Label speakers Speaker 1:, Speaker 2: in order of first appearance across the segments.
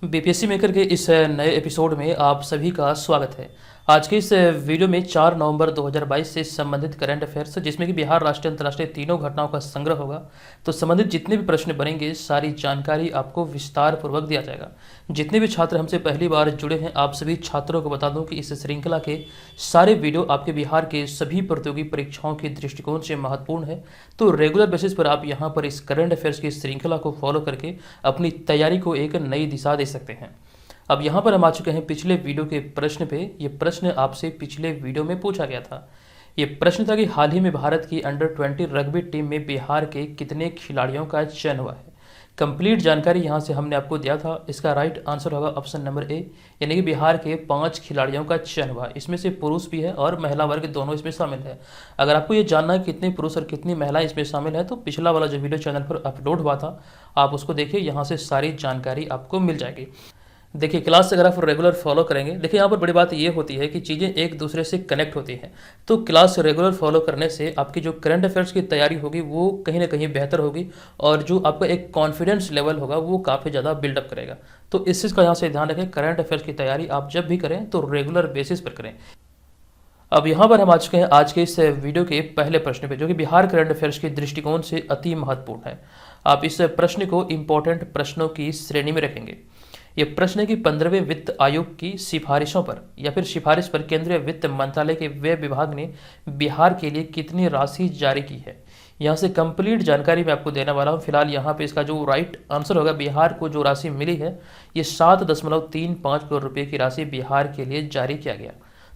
Speaker 1: BPSC maker के इस नए एपिसोड में आप सभी का स्वागत है। आज के इस वीडियो में 4 नवंबर 2022 से संबंधित करंट अफेयर्स, जिसमें कि बिहार राष्ट्रीय अंतर्राष्ट्रीय तीनों घटनाओं का संग्रह होगा। तो संबंधित जितने भी प्रश्न बनेंगे, सारी जानकारी आपको विस्तार पूर्वक दिया जाएगा। जितने भी छात्र हमसे पहली बार जुड़े हैं, आप सभी छात्रों को बता दूं कि इस श्रृंखला के सारे वीडियो आपके बिहार के सभी प्रतियोगी परीक्षाओं के दृष्टिकोण से महत्वपूर्ण है। तो रेगुलर बेसिस पर आप यहाँ पर इस करंट अफेयर्स की श्रृंखला को फॉलो करके अपनी तैयारी को एक नई दिशा दे सकते हैं। अब यहाँ पर हम आ चुके हैं पिछले वीडियो के प्रश्न पे। ये प्रश्न आपसे पिछले वीडियो में पूछा गया था। ये प्रश्न था कि हाल ही में भारत की अंडर 20 रग्बी टीम में बिहार के कितने खिलाड़ियों का चयन हुआ है। कंप्लीट जानकारी यहाँ से हमने आपको दिया था। इसका राइट आंसर होगा ऑप्शन नंबर ए, यानी कि बिहार के 5 खिलाड़ियों का चयन हुआ। इसमें से पुरुष भी है और महिला वर्ग दोनों इसमें शामिल है। अगर आपको ये जानना है कितने पुरुष और कितनी महिलाएं इसमें शामिल है, तो पिछला वाला जो वीडियो चैनल पर अपलोड हुआ था, आप उसको देखिए। यहाँ से सारी जानकारी आपको मिल जाएगी। देखिए, क्लास अगर आप रेगुलर फॉलो करेंगे, देखिए यहाँ पर बड़ी बात ये होती है कि चीज़ें एक दूसरे से कनेक्ट होती हैं। तो क्लास रेगुलर फॉलो करने से आपकी जो करंट अफेयर्स की तैयारी होगी वो कहीं ना कहीं बेहतर होगी, और जो आपका एक कॉन्फिडेंस लेवल होगा वो काफ़ी ज़्यादा बिल्डअप करेगा। तो इस चीज़ का यहाँ से ध्यान रखें, करंट अफेयर्स की तैयारी आप जब भी करें तो रेगुलर बेसिस पर करें। अब यहाँ पर हम आ चुके हैं आज के इस वीडियो के पहले प्रश्न पे, जो कि बिहार करंट अफेयर्स के दृष्टिकोण से अति महत्वपूर्ण है। आप इस प्रश्न को इम्पोर्टेंट प्रश्नों की श्रेणी में रखेंगे। ये प्रश्न है कि 15वें वित्त आयोग की सिफारिशों पर या फिर सिफारिश पर केंद्रीय वित्त मंत्रालय के व्यय विभाग ने बिहार के लिए कितनी राशि जारी की है। यहाँ से कंप्लीट जानकारी मैं आपको देने वाला हूँ। फिलहाल यहाँ पे इसका जो राइट आंसर होगा, बिहार को जो राशि मिली है ये 7.35 करोड़ रुपये की राशि बिहार के लिए जारी किया गया।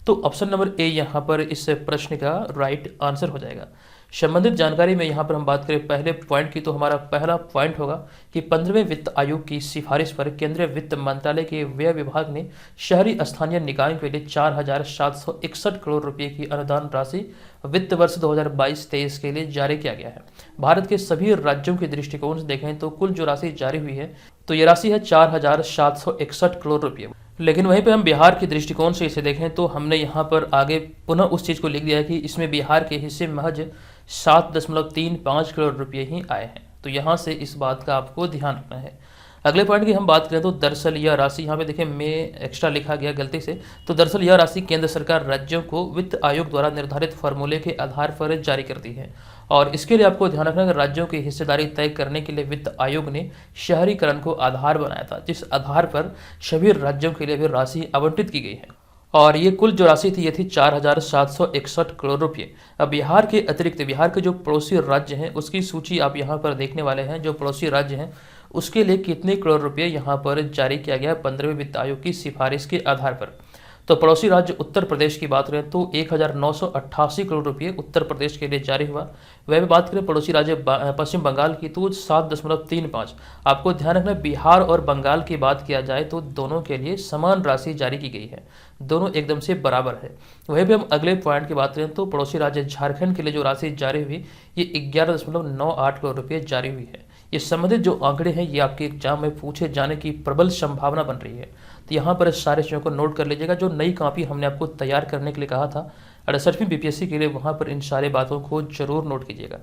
Speaker 1: तो ऑप्शन नंबर ए यहाँ पर इस प्रश्न का राइट आंसर हो जाएगा। संबंधित जानकारी में यहाँ पर हम बात करें पहले पॉइंट की, तो हमारा पहला पॉइंट होगा कि 15वें वित्त आयोग की सिफारिश पर केंद्रीय वित्त मंत्रालय के व्यय विभाग ने शहरी स्थानीय निकायों के लिए 4,761 करोड़ रुपए की अनुदान राशि वित्त वर्ष 2022-23 के लिए जारी किया गया है। भारत के सभी राज्यों के दृष्टिकोण से देखें तो कुल जो राशि जारी हुई है तो ये राशि है 4,761 करोड़ रुपये। लेकिन वहीं पे हम बिहार के दृष्टिकोण से इसे देखें तो हमने यहाँ पर आगे पुनः उस चीज़ को लिख दिया है कि इसमें बिहार के हिस्से महज 7.35 करोड़ रुपये ही आए हैं। तो यहाँ से इस बात का आपको ध्यान रखना है। अगले पॉइंट की हम बात करें तो दरअसल यह राशि, यहाँ पे देखें में एक्स्ट्रा लिखा गया गलती से, तो दरअसल यह राशि केंद्र सरकार राज्यों को वित्त आयोग द्वारा निर्धारित फार्मूले के आधार पर जारी करती है। और इसके लिए आपको ध्यान रखना है कि राज्यों की हिस्सेदारी तय करने के लिए वित्त आयोग ने शहरीकरण को आधार बनाया था, जिस आधार पर सभी राज्यों के लिए भी राशि आवंटित की गई है। और ये कुल जो राशि थी ये थी 4,761 करोड़ रुपये। अब बिहार के अतिरिक्त बिहार के जो पड़ोसी राज्य हैं उसकी सूची आप यहाँ पर देखने वाले हैं। जो पड़ोसी राज्य हैं उसके लिए कितने करोड़ रुपये यहाँ पर जारी किया गया 15वें वित्त आयोग की सिफारिश के आधार पर। तो पड़ोसी राज्य उत्तर प्रदेश की बात करें तो 1,988 करोड़ रुपये उत्तर प्रदेश के लिए जारी हुआ। वह भी बात करें पड़ोसी राज्य पश्चिम बंगाल की तो 7.35। आपको ध्यान रखना, बिहार और बंगाल की बात किया जाए तो दोनों के लिए समान राशि जारी की गई है, दोनों एकदम से बराबर है। वहीं भी हम अगले पॉइंट की बात करें तो पड़ोसी राज्य झारखंड के लिए जो राशि जारी हुई ये 11.98 करोड़ रुपये जारी हुई है। ये संबंधित जो आंकड़े हैं ये आपके एग्जाम में पूछे जाने की प्रबल संभावना बन रही है। तो यहाँ पर इस सारे चीज़ों को नोट कर लीजिएगा। जो नई कॉपी हमने आपको तैयार करने के लिए कहा था 68वीं बीपीएससी के लिए, वहाँ पर इन सारे बातों को जरूर नोट कीजिएगा।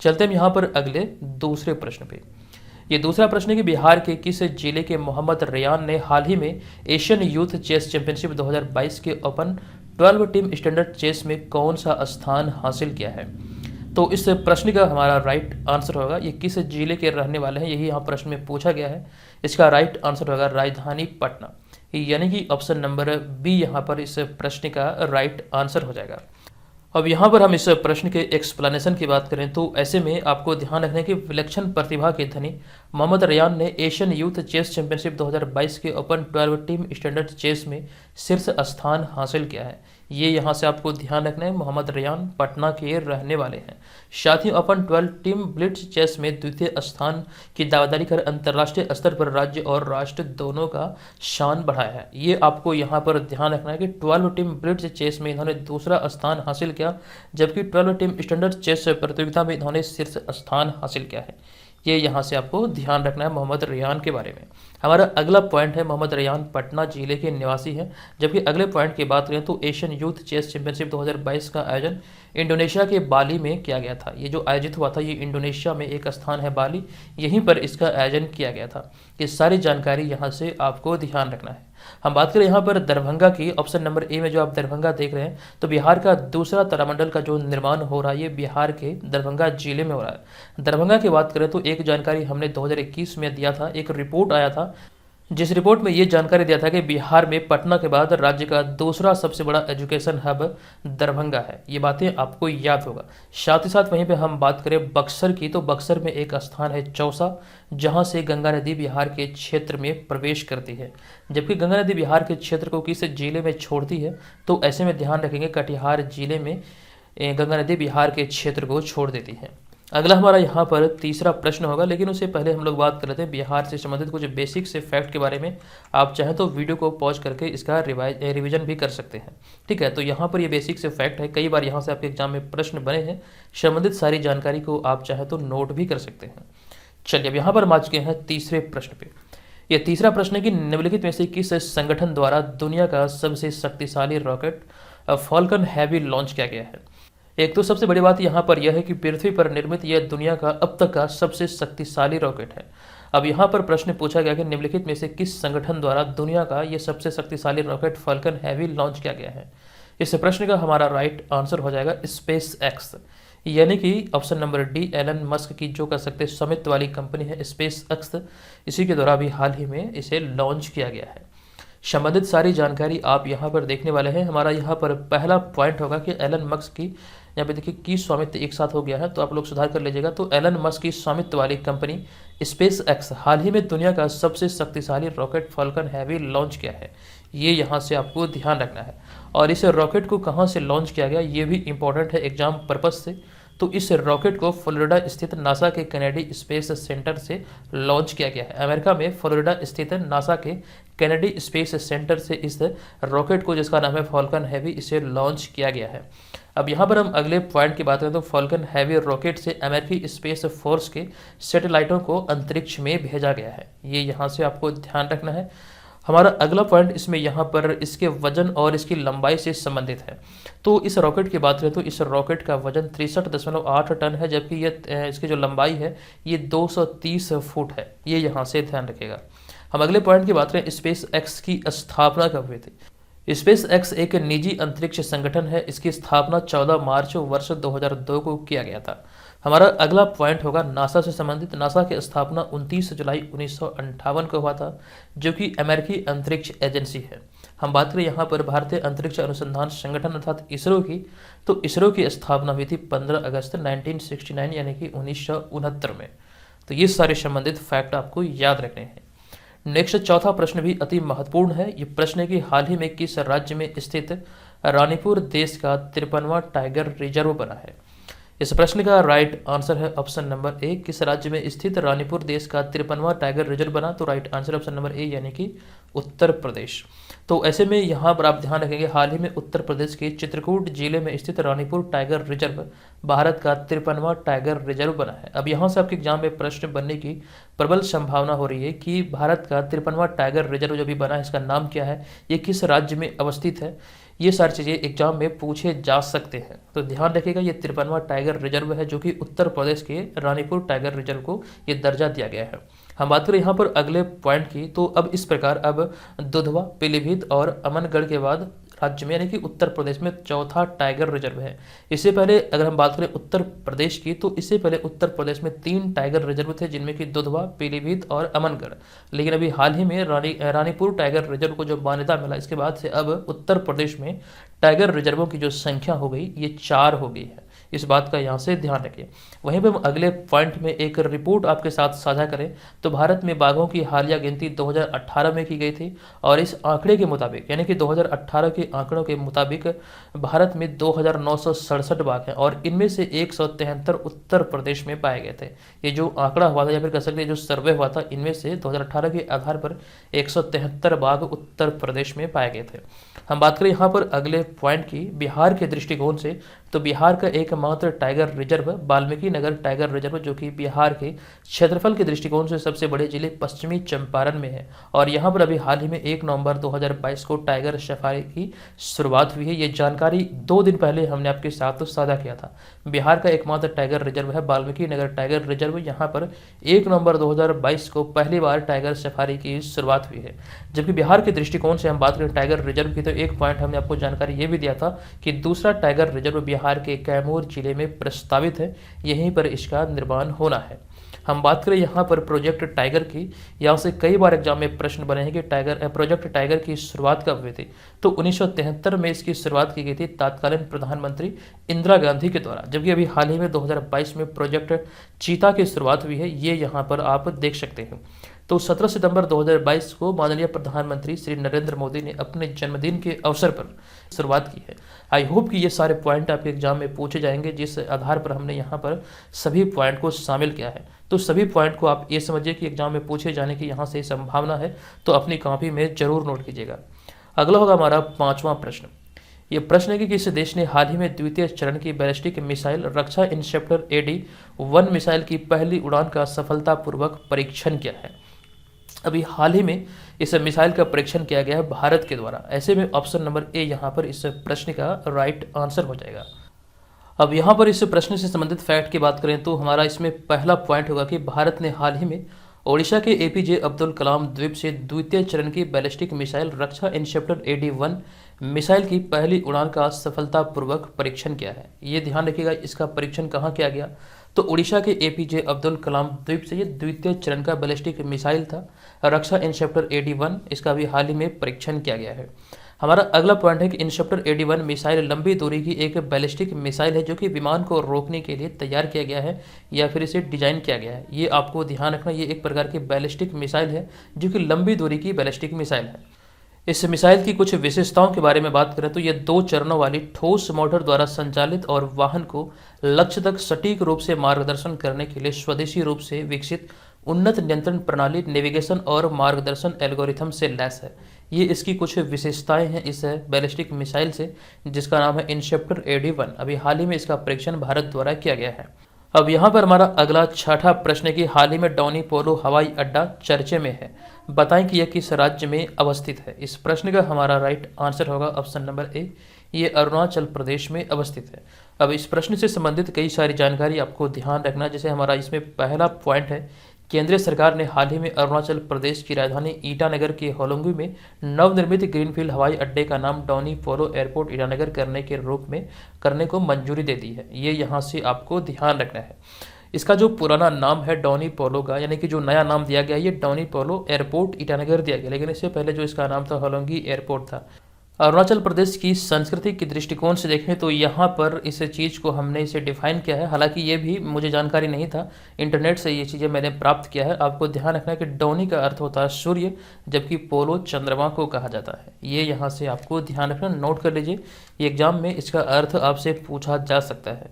Speaker 1: चलते हम यहाँ पर अगले दूसरे प्रश्न पे। ये दूसरा प्रश्न है कि बिहार के किस जिले के मोहम्मद रेयान ने हाल ही में एशियन यूथ चेस चैंपियनशिप 2022 के ओपन 12 टीम स्टैंडर्ड चेस में कौन सा स्थान हासिल किया है। तो इस प्रश्न का हमारा राइट आंसर होगा, ये किस जिले के रहने वाले हैं, यही यहाँ प्रश्न में पूछा गया है। इसका राइट आंसर होगा राजधानी पटना, यानी कि ऑप्शन नंबर बी यहाँ पर इस प्रश्न का राइट आंसर हो जाएगा। अब यहाँ पर हम इस प्रश्न के एक्सप्लेनेशन की बात करें तो ऐसे में आपको ध्यान रखना है कि विलक्षण प्रतिभा के धनी मोहम्मद रेयान ने एशियन यूथ चेस चैंपियनशिप 2022 के ओपन 12 टीम स्टैंडर्ड चेस में शीर्ष स्थान हासिल किया है। ये यहाँ से आपको ध्यान रखना है, मोहम्मद रेयान पटना के रहने वाले हैं। साथ ही ओपन 12 टीम ब्लिट्ज चेस में द्वितीय स्थान की दावेदारी कर अंतर्राष्ट्रीय स्तर पर राज्य और राष्ट्र दोनों का शान बढ़ाया है। ये आपको यहाँ पर ध्यान रखना है कि 12 टीम ब्लिट्ज चेस में इन्होंने दूसरा स्थान हासिल किया, जबकि 12 टीम स्टैंडर्ड चेस प्रतियोगिता में इन्होंने शीर्ष स्थान हासिल किया है। ये यहाँ से आपको ध्यान रखना है मोहम्मद रेयान के बारे में। हमारा अगला पॉइंट है मोहम्मद रेयान पटना जिले के निवासी हैं। जबकि अगले पॉइंट की बात करें तो एशियन यूथ चेस चैंपियनशिप 2022 का आयोजन इंडोनेशिया के बाली में किया गया था। ये जो आयोजित हुआ था ये इंडोनेशिया में एक स्थान है बाली, यहीं पर इसका आयोजन किया गया था। ये सारी जानकारी यहाँ से आपको ध्यान रखना है। हम बात करें यहाँ पर दरभंगा की, ऑप्शन नंबर ए में जो आप दरभंगा देख रहे हैं, तो बिहार का दूसरा तारामंडल का जो निर्माण हो रहा है ये बिहार के दरभंगा जिले में हो रहा है। दरभंगा की बात करें तो एक जानकारी हमने 2021 में दिया था, एक रिपोर्ट आया था जिस रिपोर्ट में ये जानकारी दिया था कि बिहार में पटना के बाद राज्य का दूसरा सबसे बड़ा एजुकेशन हब दरभंगा है। ये बातें आपको याद होगा। साथ ही साथ वहीं पे हम बात करें बक्सर की, तो बक्सर में एक स्थान है चौसा, जहां से गंगा नदी बिहार के क्षेत्र में प्रवेश करती है। जबकि गंगा नदी बिहार के क्षेत्र को किस जिले में छोड़ती है, तो ऐसे में ध्यान रखेंगे कटिहार जिले में गंगा नदी बिहार के क्षेत्र को छोड़ देती है। अगला हमारा यहाँ पर तीसरा प्रश्न होगा, लेकिन उससे पहले हम लोग बात कर लेते हैं बिहार से संबंधित कुछ बेसिक से फैक्ट के बारे में। आप चाहें तो वीडियो को पॉज करके इसका रिवीजन भी कर सकते हैं। ठीक है, तो यहाँ पर ये बेसिक से फैक्ट है, कई बार यहाँ से आपके एग्जाम में प्रश्न बने हैं। संबंधित सारी जानकारी को आप चाहें तो नोट भी कर सकते हैं। चलिए अब यहाँ पर हम आ चुके हैं तीसरे प्रश्न पे। यह तीसरा प्रश्न है कि निम्नलिखित में से किस संगठन द्वारा दुनिया का सबसे शक्तिशाली रॉकेट फॉल्कन हैवी लॉन्च किया गया है। एक तो सबसे बड़ी बात यहाँ पर यह है कि पृथ्वी पर निर्मित यह दुनिया का अब तक का सबसे शक्तिशाली रॉकेट है। अब यहाँ पर प्रश्न पूछा गया कि निम्नलिखित में से किस संगठन द्वारा दुनिया का यह सबसे शक्तिशाली रॉकेट फॉल्कन हैवी लॉन्च किया गया है। इस प्रश्न का हमारा राइट आंसर हो जाएगा स्पेस एक्स, यानी कि option number D, Elon Musk की जो कह सकते स्वामित्व वाली कंपनी है स्पेस एक्स, इसी के द्वारा अभी हाल ही में इसे लॉन्च किया गया है। संबंधित सारी जानकारी आप यहाँ पर देखने वाले हैं। हमारा यहाँ पर पहला पॉइंट होगा कि एलन मस्क की, यहाँ पे देखिए की स्वामित्व एक साथ हो गया है तो आप लोग सुधार कर लीजिएगा। तो एलन मस्क की स्वामित्व वाली कंपनी स्पेस एक्स हाल ही में दुनिया का सबसे शक्तिशाली रॉकेट फॉल्कन हैवी लॉन्च किया है। ये यहाँ से आपको ध्यान रखना है। और इस रॉकेट को कहाँ से लॉन्च किया गया ये भी इंपॉर्टेंट है एग्जाम पर्पज से। तो इस रॉकेट को फ्लोरिडा स्थित नासा के कैनेडी स्पेस सेंटर से लॉन्च किया गया है। अमेरिका में फ्लोरिडा स्थित नासा के कैनेडी स्पेस सेंटर से इस रॉकेट को, जिसका नाम है फॉल्कन हैवी, इसे लॉन्च किया गया है। अब यहाँ पर हम अगले पॉइंट की बात करें तो फॉल्कन हैवी रॉकेट से अमेरिकी स्पेस फोर्स के सैटेलाइटों को अंतरिक्ष में भेजा गया है। ये यहाँ से आपको ध्यान रखना है। हमारा अगला पॉइंट इसमें यहाँ पर इसके वजन और इसकी लंबाई से संबंधित है। तो इस रॉकेट की बात करें तो इस रॉकेट का वजन 63.8 टन है, जबकि ये इसकी जो लंबाई है ये 230 फुट है। ये यहाँ से ध्यान रखिएगा। हम अगले पॉइंट की बात करें स्पेस एक्स की स्थापना कब हुई थी। स्पेस एक्स एक निजी अंतरिक्ष संगठन है। इसकी स्थापना 14 मार्च वर्ष 2002 को किया गया था। हमारा अगला पॉइंट होगा नासा से संबंधित। नासा की स्थापना 29 जुलाई 1958 को हुआ था, जो कि अमेरिकी अंतरिक्ष एजेंसी है। हम बात करें यहाँ पर भारतीय अंतरिक्ष अनुसंधान संगठन अर्थात इसरो की, तो इसरो की स्थापना हुई थी 15 अगस्त 1969 यानी कि 1969 में। तो ये सारे संबंधित फैक्ट आपको याद रखने हैं। नेक्स्ट चौथा प्रश्न भी अति महत्वपूर्ण है। ये प्रश्न है कि हाल ही में किस राज्य में स्थित रानीपुर देश का 53वां टाइगर रिजर्व बना है। इस प्रश्न का राइट आंसर है ऑप्शन नंबर ए, किस राज्य में स्थित रानीपुर देश का 53वां टाइगर रिजर्व बना। तो right answer option number A यानी कि उत्तर प्रदेश। तो ऐसे में यहाँ पर आप ध्यान रखेंगे हाल ही में उत्तर प्रदेश के चित्रकूट जिले में स्थित रानीपुर टाइगर रिजर्व भारत का 53वां टाइगर रिजर्व बना है। अब यहाँ से आपके एग्जाम में प्रश्न बनने की प्रबल संभावना हो रही है कि भारत का 53वां टाइगर रिजर्व जो भी बना है इसका नाम क्या है, ये किस राज्य में अवस्थित है। ये सारी चीज़ें एग्जाम में पूछे जा सकते हैं। तो ध्यान रखिएगा ये 53वां टाइगर रिजर्व है, जो कि उत्तर प्रदेश के रानीपुर टाइगर रिजर्व को ये दर्जा दिया गया है। हम बात करें यहाँ पर अगले पॉइंट की, तो अब इस प्रकार अब दुधवा, पीलीभीत और अमनगढ़ के बाद राज्य में यानी कि उत्तर प्रदेश में चौथा टाइगर रिजर्व है। इससे पहले अगर हम बात करें उत्तर प्रदेश की, तो इससे पहले उत्तर प्रदेश में 3 टाइगर रिजर्व थे, जिनमें कि दुधवा, पीलीभीत और अमनगढ़। लेकिन अभी हाल ही में रानीपुर टाइगर रिजर्व को जो मान्यता मिला, इसके बाद से अब उत्तर प्रदेश में टाइगर रिजर्वों की जो संख्या हो गई ये 4 हो गई है। इस बात का यहाँ से ध्यान रखिए। वहीं पर हम अगले पॉइंट में एक रिपोर्ट आपके साथ साझा करें तो भारत में बाघों की हालिया गिनती 2018 में की गई थी, और इस आंकड़े के मुताबिक यानी कि 2018 के आंकड़ों के मुताबिक भारत में 2967 बाघ हैं, और इनमें से 173 उत्तर प्रदेश में पाए गए थे। ये जो आंकड़ा हुआ था या फिर कह सकते हैं जो सर्वे हुआ था, इनमें से 2018 के आधार पर 173 बाघ उत्तर प्रदेश में पाए गए थे। हम बात करें यहाँ पर अगले पॉइंट की बिहार के दृष्टिकोण से, तो बिहार का एक एकमात्र tiger reserve Valmiki Nagar tiger reserve, जो कि बिहार के क्षेत्रफल के दृष्टिकोण से सबसे बड़े जिले पश्चिमी चंपारण में है। और यहाँ पर अभी हाल ही में 1 नवंबर 2022 को टाइगर सफारी की शुरुआत हुई है। ये जानकारी 2 दिन पहले हमने आपके साथ साझा किया था। बिहार का एकमात्र टाइगर रिजर्व है वाल्मीकि नगर टाइगर रिजर्व। यहाँ पर 1 नवंबर 2022 को पहली बार टाइगर सफारी की शुरुआत हुई है। जबकि बिहार के दृष्टिकोण से हम बात करें टाइगर रिजर्व की, तो एक पॉइंट हमने आपको जानकारी ये भी दिया था कि दूसरा टाइगर रिजर्व बिहार के कैमूर जिले में प्रस्तावित है, यहीं पर इसका निर्माण होना है। हम बात करें यहाँ पर प्रोजेक्ट टाइगर की, यहाँ से कई बार एग्जाम में प्रश्न बने हैं कि प्रोजेक्ट टाइगर की शुरुआत कब हुई थी। तो 1973 में इसकी शुरुआत की गई थी तत्कालीन प्रधानमंत्री इंदिरा गांधी के द्वारा। जबकि अभी हाल ही में 2022 में प्रोजेक्ट चीता की शुरुआत हुई है, ये यहाँ पर आप देख सकते हैं। तो 17 सितंबर 2022 को माननीय प्रधानमंत्री श्री नरेंद्र मोदी ने अपने जन्मदिन के अवसर पर शुरुआत की है। आई होप कि ये सारे पॉइंट आपके एग्जाम में पूछे जाएंगे, जिस आधार पर हमने यहाँ पर सभी पॉइंट को शामिल किया है। तो सभी पॉइंट को आप ये समझिए कि एग्जाम में पूछे जाने की यहाँ से संभावना है, तो अपनी कॉपी में जरूर नोट कीजिएगा। अगला होगा हमारा 5वां प्रश्न। ये प्रश्न है कि किस देश ने हाल ही में द्वितीय चरण की बैलिस्टिक मिसाइल रक्षा इंटरसेप्टर AD-1 मिसाइल की पहली उड़ान का सफलतापूर्वक परीक्षण किया है। अभी हाल ही में इस मिसाइल का परीक्षण किया गया है भारत के द्वारा। ऐसे में ऑप्शन नंबर ए यहाँ पर इस प्रश्न का राइट आंसर हो जाएगा। अब यहाँ पर इस प्रश्न से संबंधित फैक्ट की बात करें तो हमारा इसमें पहला पॉइंट होगा कि भारत ने हाल ही में ओडिशा के APJ अब्दुल कलाम द्वीप से द्वितीय चरण की बैलिस्टिक मिसाइल रक्षा इंटरसेप्टर AD-1 मिसाइल की पहली उड़ान का सफलतापूर्वक परीक्षण किया है। ये ध्यान रखिएगा, इसका परीक्षण कहाँ किया गया, तो ओडिशा के APJ अब्दुल कलाम द्वीप से ये द्वितीय चरण का बैलिस्टिक मिसाइल था रक्षा इंटरसेप्टर AD-1, इसका भी हाल ही में परीक्षण किया गया है। हमारा अगला पॉइंट है कि इंटरसेप्टर AD-1 मिसाइल लंबी दूरी की एक बैलिस्टिक मिसाइल है, जो कि विमान को रोकने के लिए तैयार किया गया है या फिर इसे डिजाइन किया गया है। ये आपको ध्यान रखना, ये एक प्रकार की बैलिस्टिक मिसाइल है जो कि लंबी दूरी की बैलिस्टिक मिसाइल है। इस मिसाइल की कुछ विशेषताओं के बारे में बात करें तो यह 2 चरणों वाली ठोस मोटर द्वारा संचालित और वाहन को लक्ष्य तक सटीक रूप से मार्गदर्शन करने के लिए स्वदेशी रूप से विकसित उन्नत नियंत्रण प्रणाली, नेविगेशन और मार्गदर्शन एल्गोरिथम से लैस है। ये इसकी कुछ विशेषताएं हैं इस बैलिस्टिक मिसाइल से, जिसका नाम है इंटरसेप्टर AD-1। अभी हाल ही में इसका परीक्षण भारत द्वारा किया गया है। अब यहाँ पर हमारा अगला 6ठा प्रश्न है कि हाल ही में डॉनी पोलो हवाई अड्डा चर्चे में है, बताएं कि यह किस राज्य में अवस्थित है। इस प्रश्न का हमारा राइट आंसर होगा ऑप्शन नंबर ए, ये अरुणाचल प्रदेश में अवस्थित है। अब इस प्रश्न से संबंधित कई सारी जानकारी आपको ध्यान रखना, जैसे हमारा इसमें पहला पॉइंट है, केंद्रीय सरकार ने हाल ही में अरुणाचल प्रदेश की राजधानी ईटानगर के होलोंगी में नवनिर्मित ग्रीनफील्ड हवाई अड्डे का नाम डॉनी पोलो एयरपोर्ट ईटानगर करने को मंजूरी दे दी है। ये यहाँ से आपको ध्यान रखना है। इसका जो पुराना नाम है डॉनी पोलो का, यानी कि जो नया नाम दिया गया ये डॉनी पोलो एयरपोर्ट ईटानगर दिया गया, लेकिन इससे पहले जो इसका नाम था होलोंगी एयरपोर्ट था। अरुणाचल प्रदेश की संस्कृति के दृष्टिकोण से देखें तो यहाँ पर इस चीज़ को हमने इसे डिफाइन किया है, हालांकि ये भी मुझे जानकारी नहीं था, इंटरनेट से ये चीज़ें मैंने प्राप्त किया है। आपको ध्यान रखना है कि डॉनी का अर्थ होता है सूर्य, जबकि पोलो चंद्रमा को कहा जाता है। ये यहाँ से आपको ध्यान रखना, नोट कर लीजिए, ये एग्जाम में इसका अर्थ आपसे पूछा जा सकता है।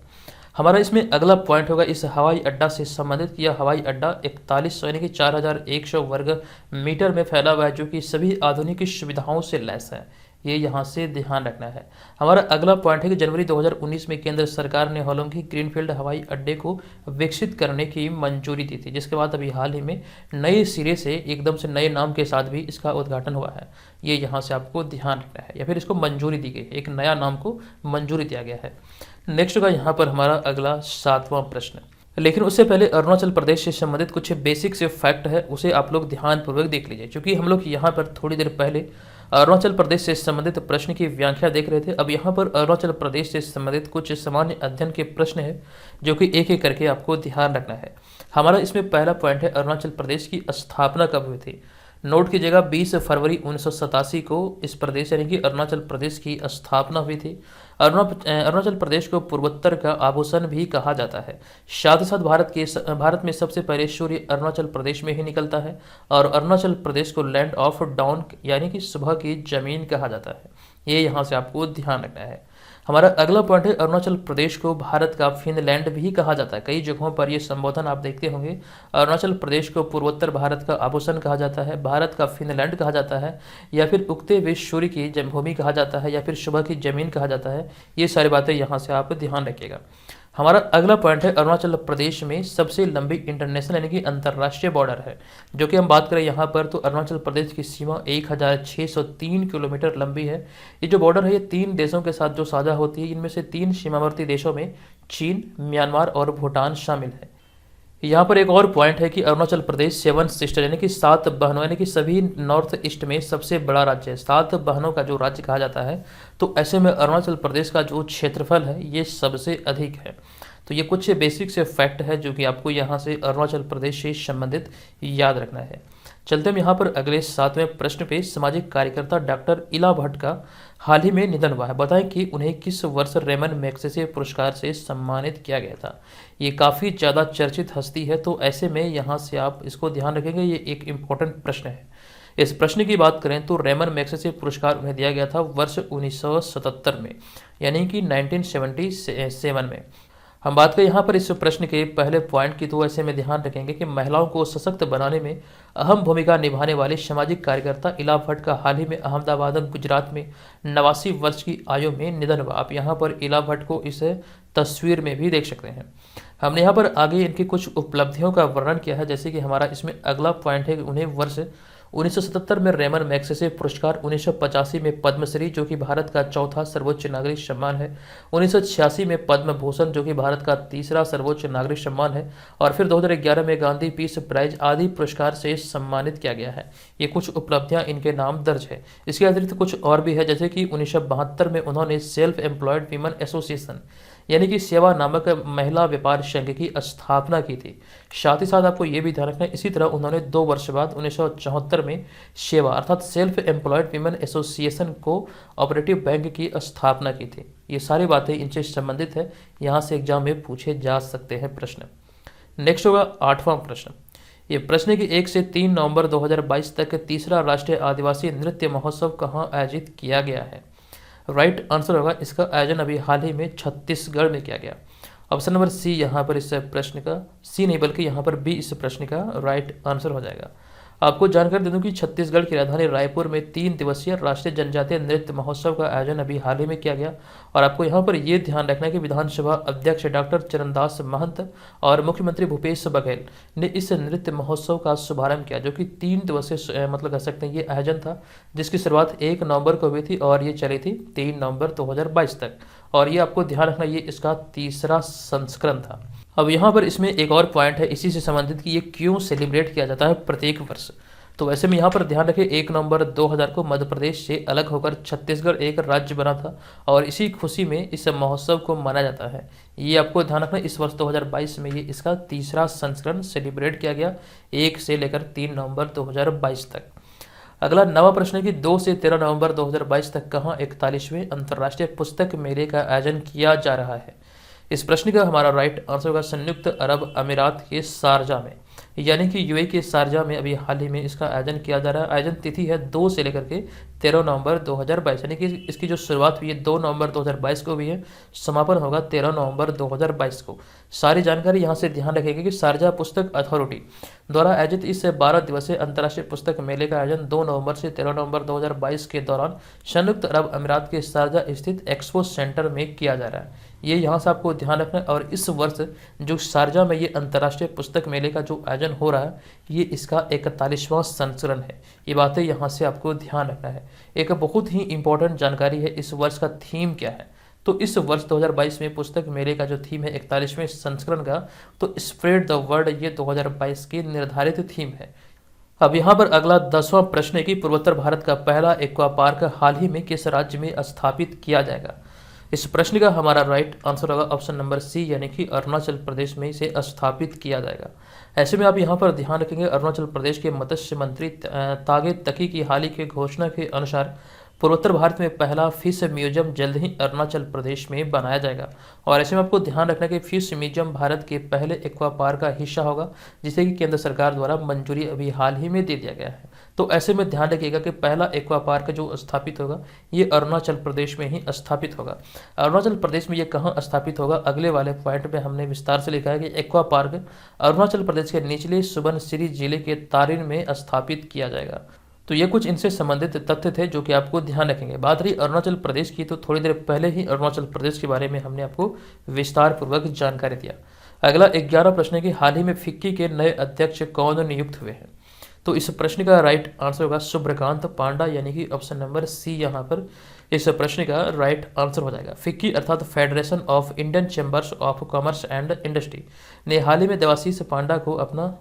Speaker 1: हमारा इसमें अगला पॉइंट होगा इस हवाई अड्डा से संबंधित। यह हवाई अड्डा 4100 यानी कि 4100 वर्ग मीटर में फैला हुआ है, जो कि सभी आधुनिक सुविधाओं से लैस है। ये यहाँ से ध्यान रखना है। हमारा अगला पॉइंट है कि जनवरी 2019 में केंद्र सरकार ने होलोंगी ग्रीनफील्ड हवाई अड्डे को विकसित करने की मंजूरी दी थी, जिसके बाद अभी हाल ही में नए सिरे से एकदम से नए नाम के साथ भी इसका उद्घाटन हुआ है। ये यहाँ से आपको ध्यान रखना है, या फिर इसको मंजूरी दी गई, एक नया नाम को मंजूरी दिया गया है। नेक्स्ट का यहाँ पर हमारा अगला 7वां प्रश्न, लेकिन उससे पहले अरुणाचल प्रदेश से संबंधित कुछ बेसिक से फैक्ट है, उसे आप लोग ध्यानपूर्वक देख लीजिए, क्योंकि हम लोग यहाँ पर थोड़ी देर पहले अरुणाचल प्रदेश से संबंधित प्रश्न की व्याख्या देख रहे थे। अब यहाँ पर अरुणाचल प्रदेश से संबंधित कुछ सामान्य अध्ययन के प्रश्न है, जो कि एक एक करके आपको ध्यान रखना है। हमारा इसमें पहला पॉइंट है अरुणाचल प्रदेश की स्थापना कब हुई थी। नोट कीजिएगा, 20 फरवरी 1987 को इस प्रदेश यानी कि अरुणाचल प्रदेश की स्थापना हुई थी। अरुणाचल प्रदेश को पूर्वोत्तर का आभूषण भी कहा जाता है। साथ ही साथ भारत में सबसे पहले सूर्य अरुणाचल प्रदेश में ही निकलता है, और अरुणाचल प्रदेश को लैंड ऑफ डाउन यानी कि सुबह की जमीन कहा जाता है। ये यहाँ से आपको ध्यान रखना है। हमारा अगला पॉइंट है अरुणाचल प्रदेश को भारत का फिनलैंड भी कहा जाता है। कई जगहों पर ये संबोधन आप देखते होंगे, अरुणाचल प्रदेश को पूर्वोत्तर भारत का आभूषण कहा जाता है, भारत का फिनलैंड कहा जाता है, या फिर उगते हुए सूर्य की जन्मभूमि कहा जाता है, या फिर सुबह की जमीन कहा जाता है। ये सारी बातें यहाँ से आप ध्यान रखिएगा। हमारा अगला पॉइंट है अरुणाचल प्रदेश में सबसे लंबी इंटरनेशनल यानी कि अंतर्राष्ट्रीय बॉर्डर है। जो कि हम बात करें यहाँ पर तो अरुणाचल प्रदेश की सीमा 1603 किलोमीटर लंबी है। ये जो बॉर्डर है ये 3 देशों के साथ जो साझा होती है, इनमें से 3 सीमावर्ती देशों में चीन, म्यांमार और भूटान शामिल है। यहाँ पर एक और पॉइंट है कि अरुणाचल प्रदेश 7 सिस्टर यानी कि 7 बहनों यानी कि सभी नॉर्थ ईस्ट में सबसे बड़ा राज्य है। 7 बहनों का जो राज्य कहा जाता है, तो ऐसे में अरुणाचल प्रदेश का जो क्षेत्रफल है ये सबसे अधिक है। तो ये कुछ बेसिक से फैक्ट है जो कि आपको यहाँ से अरुणाचल प्रदेश से संबंधित याद रखना है। चलते हम यहाँ पर अगले 7वें प्रश्न पे। सामाजिक कार्यकर्ता डॉक्टर इला भट्ट का हाल ही में निधन हुआ है। बताएं कि उन्हें किस वर्ष रेमन मैग्सेसे पुरस्कार से सम्मानित किया गया था। ये काफ़ी ज़्यादा चर्चित हस्ती है, तो ऐसे में यहाँ से आप इसको ध्यान रखेंगे, ये एक इम्पोर्टेंट प्रश्न है। इस प्रश्न की बात करें तो रेमन मैग्सेसे पुरस्कार उन्हें दिया गया था वर्ष 1977 में, यानी कि 1977 में। हम बात करें यहाँ पर इस प्रश्न के पहले पॉइंट की, तो ऐसे में ध्यान रखेंगे कि महिलाओं को सशक्त बनाने में अहम भूमिका निभाने वाले सामाजिक कार्यकर्ता इला भट्ट का हाल ही में अहमदाबाद गुजरात में 89 वर्ष की आयु में निधन हुआ। आप यहाँ पर इला भट्ट को इस तस्वीर में भी देख सकते हैं। हमने यहाँ पर आगे इनकी कुछ उपलब्धियों का वर्णन किया है, जैसे कि हमारा इसमें अगला पॉइंट है कि उन्हें वर्ष 1977 में रेमन मैग्सेसे पुरस्कार, 1985 में पद्मश्री जो कि भारत का चौथा सर्वोच्च नागरिक सम्मान है, 1986 में पद्म भूषण जो कि भारत का तीसरा सर्वोच्च नागरिक सम्मान है, और फिर 2011 में गांधी पीस प्राइज आदि पुरस्कार से सम्मानित किया गया है। ये कुछ उपलब्धियां इनके नाम दर्ज है। इसके अतिरिक्त कुछ और भी है, जैसे कि 1972 में उन्होंने सेल्फ एम्प्लॉयड वीमेन एसोसिएशन यानी कि सेवा नामक महिला व्यापार संघ की स्थापना की थी। साथ ही साथ आपको ये भी ध्यान रखना है, इसी तरह उन्होंने 2 वर्ष बाद 1974 में सेवा अर्थात self employed women association co operative bank की स्थापना की थी। ये सारी बातें इनसे संबंधित है, यहाँ से एग्जाम में पूछे जा सकते हैं प्रश्न। नेक्स्ट होगा 8वां प्रश्न। ये प्रश्न है कि 1 से 3 नवंबर 2022 तक तीसरा राष्ट्रीय आदिवासी नृत्य महोत्सव कहाँ आयोजित किया गया है। राइट आंसर होगा इसका आयोजन अभी हाल ही में छत्तीसगढ़ में किया गया। ऑप्शन नंबर सी यहाँ पर इस प्रश्न का, सी नहीं बल्कि यहाँ पर बी इस प्रश्न का राइट आंसर हो जाएगा। आपको जानकारी दे दूं कि छत्तीसगढ़ की राजधानी रायपुर में 3 दिवसीय राष्ट्रीय जनजातीय नृत्य महोत्सव का आयोजन अभी हाल ही में किया गया। और आपको यहाँ पर ये ध्यान रखना है कि विधानसभा अध्यक्ष डॉक्टर चरणदास महंत और मुख्यमंत्री भूपेश बघेल ने इस नृत्य महोत्सव का शुभारंभ किया, जो कि 3 दिवसीय मतलब कह सकते हैं ये आयोजन था, जिसकी शुरुआत 1 नवंबर को हुई थी और ये चली थी 3 नवंबर 2022 तक। और ये आपको ध्यान रखना, ये इसका तीसरा संस्करण था। अब यहाँ पर इसमें एक और पॉइंट है इसी से संबंधित कि ये क्यों सेलिब्रेट किया जाता है प्रत्येक वर्ष। तो वैसे में यहाँ पर ध्यान रखें 1 नवंबर 2000 को मध्य प्रदेश से अलग होकर छत्तीसगढ़ एक राज्य बना था और इसी खुशी में इस महोत्सव को मनाया जाता है। ये आपको ध्यान रखना, इस वर्ष 2022 में ये इसका तीसरा संस्करण सेलिब्रेट किया गया 1 से लेकर 3 नवंबर 2022 तक। अगला 9वां प्रश्न है कि 2 से 13 नवंबर 2022 तक कहाँ 41वें अंतर्राष्ट्रीय पुस्तक मेले का आयोजन किया जा रहा है। इस प्रश्न का हमारा राइट आंसर होगा संयुक्त अरब अमीरात के शारजा में, यानी कि यूएई के शारजा में अभी हाल ही में इसका आयोजन किया जा रहा है। आयोजन तिथि है 2 से लेकर के 13 नवंबर 2022, यानी कि इसकी जो शुरुआत हुई है 2 नवंबर 2022 को हुई है, समापन होगा 13 नवंबर 2022 को। सारी जानकारी यहाँ से ध्यान रखेंगे कि शारजा पुस्तक अथॉरिटी द्वारा आयोजित इस 12 दिवसीय अंतर्राष्ट्रीय पुस्तक मेले का आयोजन 2 नवंबर से 13 नवंबर 2022 के दौरान संयुक्त अरब अमीरात के शारजा स्थित एक्सपो सेंटर में किया जा रहा है। ये यहाँ से आपको ध्यान रखना है। और इस वर्ष जो शारजा में ये अंतर्राष्ट्रीय पुस्तक मेले का जो आयोजन हो रहा है, ये इसका 41वां संस्करण है। ये बातें यहाँ से आपको ध्यान रखना है। एक बहुत ही इंपॉर्टेंट जानकारी है, इस वर्ष का थीम क्या है। तो इस वर्ष 2022 में पुस्तक मेले का जो थीम है 41वें संस्करण का, तो स्प्रेड द वर्ड, ये 2022 की निर्धारित थीम है। अब यहाँ पर अगला 10वां प्रश्न है कि पूर्वोत्तर भारत का पहला एक्वा पार्क हाल ही में किस राज्य में स्थापित किया जाएगा। इस प्रश्न का हमारा राइट आंसर होगा ऑप्शन नंबर सी, यानी कि अरुणाचल प्रदेश में इसे स्थापित किया जाएगा। ऐसे में आप यहाँ पर ध्यान रखेंगे, अरुणाचल प्रदेश के मत्स्य मंत्री तागे तकी की हाल ही की घोषणा के अनुसार पूर्वोत्तर भारत में पहला फिश म्यूजियम जल्द ही अरुणाचल प्रदेश में बनाया जाएगा। और ऐसे में आपको ध्यान रखना कि फिश म्यूजियम भारत के पहले एक्वा पार्क का हिस्सा होगा, जिसे कि केंद्र सरकार द्वारा मंजूरी अभी हाल ही में दे दिया गया है। तो ऐसे में ध्यान रखिएगा कि पहला एक्वा पार्क जो स्थापित होगा ये अरुणाचल प्रदेश में ही स्थापित होगा। अरुणाचल प्रदेश में ये कहाँ स्थापित होगा, अगले वाले पॉइंट में हमने विस्तार से लिखा है कि एक्वा पार्क अरुणाचल प्रदेश के निचले सुबनसिरी जिले के तारिन में स्थापित किया जाएगा। तो ये कुछ इनसे संबंधित तथ्य थे जो कि आपको ध्यान रखेंगे। बात रही अरुणाचल प्रदेश की, तो थोड़ी देर पहले ही अरुणाचल प्रदेश के बारे में हमने आपको विस्तार पूर्वक जानकारी दिया। अगला 11 प्रश्न है कि हाल ही में फिक्की के नए अध्यक्ष कौन नियुक्त हुए हैं। तो इस प्रश्न का राइट आंसर होगा सुब्रकांत पांडा, यानी कि ऑप्शन नंबर सी यहाँ पर इस प्रश्न का राइट आंसर हो जाएगा। फिक्की अर्थात federation of Indian chambers of commerce and industry ने हाल ही में देवाशीष पांडा को अपना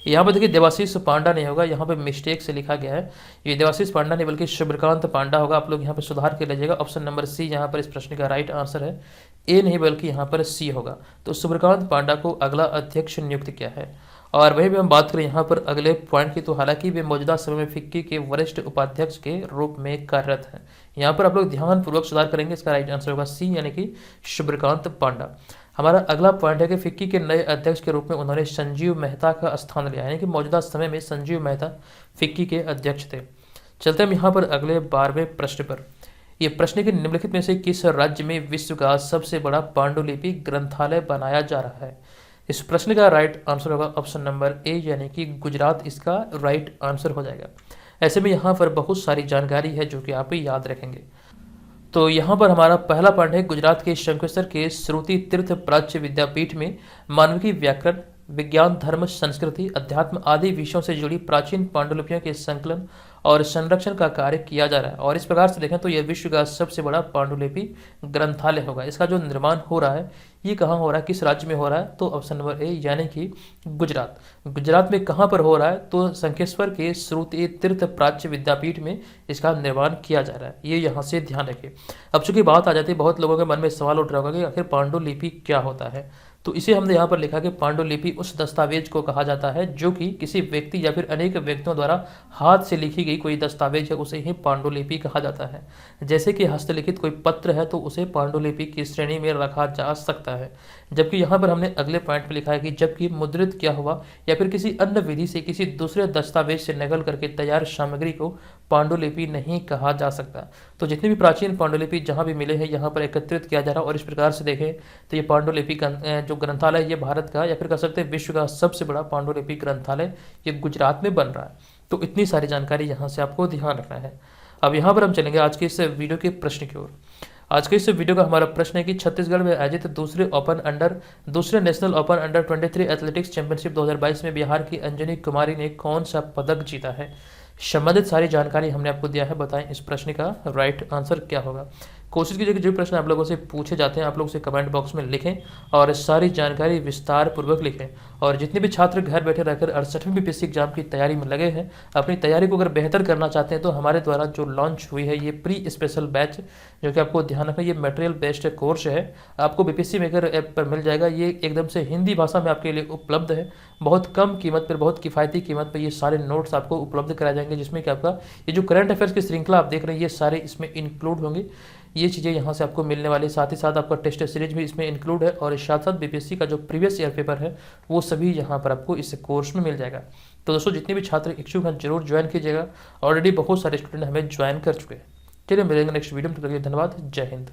Speaker 1: यहाँ पर देखिए देवाशीष पांडा नहीं होगा, यहाँ पे मिस्टेक से लिखा गया है। ये देवाशीष पांडा नहीं बल्कि शुभ्रकांत पांडा होगा। आप लोग यहाँ पे सुधार कर लीजिएगा। ऑप्शन नंबर सी यहाँ पर इस प्रश्न का राइट आंसर है। ए नहीं बल्कि यहाँ पर सी होगा। तो शुभ्रकांत पांडा को अगला अध्यक्ष नियुक्त किया है। और वहीं भी हम बात करें यहाँ पर अगले पॉइंट की, तो हालांकि वे मौजूदा समय में फिक्की के वरिष्ठ उपाध्यक्ष के रूप में कार्यरत हैं। यहाँ पर आप लोग ध्यानपूर्वक सुधार करेंगे। इसका राइट आंसर होगा सी, यानी कि शुभ्रकांत पांडा। हमारा अगला पॉइंट है कि फिक्की के नए अध्यक्ष के रूप में उन्होंने संजीव मेहता का स्थान लिया, यानी कि मौजूदा समय में संजीव मेहता फिक्की के अध्यक्ष थे। चलते हम यहाँ पर अगले 12वें प्रश्न पर। यह प्रश्न के निम्नलिखित में से किस राज्य में विश्व का सबसे बड़ा पांडुलिपि ग्रंथालय बनाया जा रहा है। इस प्रश्न का राइट आंसर होगा ऑप्शन नंबर ए, यानी कि गुजरात इसका राइट आंसर हो जाएगा। ऐसे में यहाँ पर बहुत सारी जानकारी है जो कि आप याद रखेंगे। तो यहाँ पर हमारा पहला पॉइंट है गुजरात के शंकरेश्वर के श्रुति तीर्थ प्राच्य विद्यापीठ में मानविकी, व्याकरण, विज्ञान, धर्म, संस्कृति, अध्यात्म आदि विषयों से जुड़ी प्राचीन पांडुलिपियों के संकलन और संरक्षण का कार्य किया जा रहा है। और इस प्रकार से देखें तो यह विश्व का सबसे बड़ा पांडुलिपि ग्रंथालय होगा। इसका जो निर्माण हो रहा है ये कहाँ हो रहा है, किस राज्य में हो रहा है, तो ऑप्शन नंबर ए, यानी कि गुजरात। गुजरात में कहाँ पर हो रहा है, तो शंखेश्वर के श्रुति तीर्थ प्राच्य विद्यापीठ में इसका निर्माण किया जा रहा है। ये यहाँ से ध्यान रखिए। अब चूंकि बात आ जाती है, बहुत लोगों के मन में सवाल उठ रहा होगा कि आखिर पांडुलिपि क्या होता है। तो इसे हमने यहाँ पर लिखा कि पांडुलिपि उस दस्तावेज को कहा जाता है जो कि किसी व्यक्ति या फिर अनेक व्यक्तियों द्वारा हाथ से लिखी गई कोई दस्तावेज है, उसे ही पांडुलिपि कहा जाता है। जैसे कि हस्तलिखित कोई पत्र है तो उसे पांडुलिपि की श्रेणी में रखा जा सकता है। जबकि यहाँ पर हमने अगले पॉइंट पर लिखा है कि जबकि मुद्रित किया हुआ या फिर किसी अन्य विधि से किसी दूसरे दस्तावेज से नकल करके तैयार सामग्री को पांडुलिपि नहीं कहा जा सकता। तो जितने भी प्राचीन पांडुलिपि जहाँ भी मिले हैं यहाँ पर एकत्रित किया जा रहा है। और इस प्रकार से देखें तो ये पांडुलिपि जो ग्रंथालय ये भारत का या फिर कह सकते हैं विश्व का सबसे बड़ा पांडुलिपि ग्रंथालय ये गुजरात में बन रहा है। तो इतनी सारी जानकारी यहाँ से आपको ध्यान रखना है। अब यहाँ पर हम चलेंगे आज के इस वीडियो के प्रश्न की ओर। आज के इस वीडियो का हमारा प्रश्न है कि छत्तीसगढ़ में आयोजित दूसरे national open under 23 athletics championship 2022 में बिहार की अंजनी कुमारी ने कौन सा पदक जीता है। संबंधित सारी जानकारी हमने आपको दिया है। बताएं इस प्रश्न का राइट आंसर क्या होगा। कोशिश कीजिए कि जो प्रश्न आप लोगों से पूछे जाते हैं आप लोग उसे कमेंट बॉक्स में लिखें और सारी जानकारी विस्तार पूर्वक लिखें। और जितने भी छात्र घर बैठे रहकर 68वीं बीपीएससी एग्जाम की तैयारी में लगे हैं, अपनी तैयारी को अगर बेहतर करना चाहते हैं तो हमारे द्वारा जो लॉन्च हुई है ये प्री स्पेशल बैच, जो कि आपको ध्यान रखना ये मटेरियल बेस्ड कोर्स है, आपको बीपीएससी मेकर ऐप पर मिल जाएगा। ये एकदम से हिंदी भाषा में आपके लिए उपलब्ध है। बहुत कम कीमत पर, बहुत किफ़ायती कीमत पर ये सारे नोट्स आपको उपलब्ध कराए जाएंगे, जिसमें कि आपका ये जो करंट अफेयर्स की श्रृंखला आप देख रहे हैं ये सारे इसमें इंक्लूड होंगे। ये चीज़ें यहाँ से आपको मिलने वाली, साथ ही साथ आपका टेस्ट सीरीज भी इसमें इंक्लूड है। और साथ साथ बीपीएससी का जो प्रीवियस ईयर पेपर है वो सभी यहाँ पर आपको इस कोर्स में मिल जाएगा। तो दोस्तों जितने भी छात्र इच्छुक हैं जरूर ज्वाइन कीजिएगा। ऑलरेडी बहुत सारे स्टूडेंट हमें ज्वाइन कर चुके हैं। चलिए मिलेंगे नेक्स्ट वीडियो में। धन्यवाद। जय हिंद।